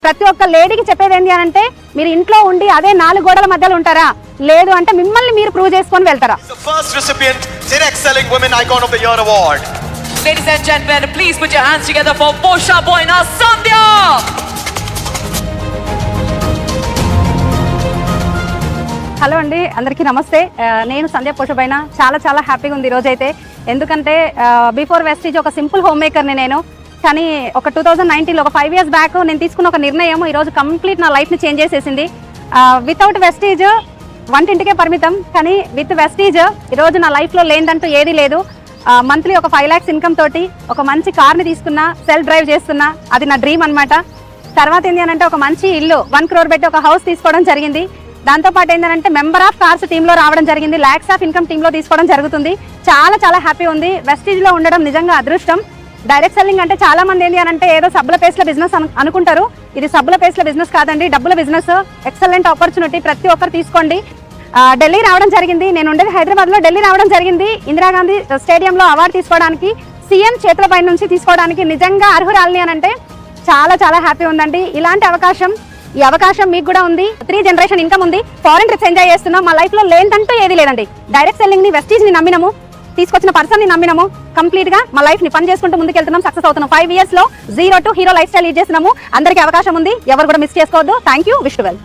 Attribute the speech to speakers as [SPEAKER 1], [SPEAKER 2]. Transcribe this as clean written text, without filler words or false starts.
[SPEAKER 1] ప్రతి ఒక్క లేడీకి చెప్పేది ఏంటి అంటే మీరు ఇంట్లో ఉండి అదే 4 గోడల మధ్యలో ఉంటారా, లేదు అంటే మిమ్మల్ని మీరు ప్రూవ్ చేసుకొని వెళ్తారా.
[SPEAKER 2] First recipient direct selling women icon of the year award.
[SPEAKER 3] Ladies and gentlemen, please put your hands together for Posha Boina Sandhya.
[SPEAKER 1] Hello అండి, అందరికీ నమస్తే. నేను సంధ్య పోషబైనా. చాలా హ్యాపీగా ఉంది ఈరోజు అయితే. ఎందుకంటే బిఫోర్ వెస్టీజ్ ఒక సింపుల్ హోమ్ మేకర్ని నేను. కానీ ఒక 2019లో ఒక 5 years బ్యాక్ నేను తీసుకున్న ఒక నిర్ణయం ఈరోజు కంప్లీట్ నా లైఫ్ని చేంజ్ చేసేసింది. వితౌట్ వెస్టీజ్ వంటింటికే పరిమితం, కానీ విత్ వెస్టీజ్ ఈరోజు నా లైఫ్లో లేదంటూ ఏదీ లేదు. మంత్లీ ఒక 5 lakhs ఇన్కమ్ తోటి ఒక మంచి కార్ని తీసుకున్నా, సెల్ఫ్ డ్రైవ్ చేస్తున్నా. అది నా డ్రీమ్ అనమాట. తర్వాత ఏంటి అంటే ఒక మంచి ఇల్లు 1 crore పెట్టి ఒక హౌస్ తీసుకోవడం జరిగింది. దాంతోపాటు ఏంటంటే మెంబర్ ఆఫ్ కార్స్ టీంలో రావడం జరిగింది, lakhs ఆఫ్ ఇన్కమ్ టీంలో తీసుకోవడం జరుగుతుంది. చాలా హ్యాపీ ఉంది. వెస్టీజ్లో ఉండడం నిజంగా అదృష్టం. డైరెక్ట్ సెల్లింగ్ అంటే చాలా మంది ఏంటి అంటే ఏదో సబ్బుల పేస్ల బిజినెస్ అనుకుంటారు. ఇది సబ్బుల పేస్ల బిజినెస్ కాదండి, డబ్బుల బిజినెస్. ఎక్సలెంట్ ఆపర్చునిటీ, ప్రతి ఒక్కరు తీసుకోండి. ఢిల్లీ రావడం జరిగింది. నేను ఉండేది హైదరాబాద్లో. ఢిల్లీ రావడం జరిగింది ఇందిరాగాంధీ స్టేడియంలో అవార్డు తీసుకోవడానికి, సీఎం చేతులపై నుంచి తీసుకోవడానికి. నిజంగా అర్హురాలిని అని అంటే చాలా హ్యాపీ ఉందండి. ఇలాంటి ఈ అవకాశం మీకు కూడా ఉంది. 3 generation ఇన్కమ్ ఉంది. ఫారెన్ ట్రిప్స్ ఎంజాయ్ చేస్తున్నాం. మా లైఫ్లో లేదంటూ ఏది లేదండి. డైరెక్ట్ సెల్లింగ్ ని, వెస్టీజ్ ని నమ్మినాము, తీసుకొచ్చిన పర్సన్ ని నమ్మినాము. కంప్లీట్ గా మా లైఫ్ ని పని చేసుకుంటూ ముందుకెళ్తున్నాం, సక్సెస్ అవుతున్నాం. 5 years లో 0 to hero life style lead చేస్తున్నాము. అందరికీ అవకాశం ఉంది, ఎవరు కూడా మిస్ చేసుకోవద్దు. Thank you. Wish to well.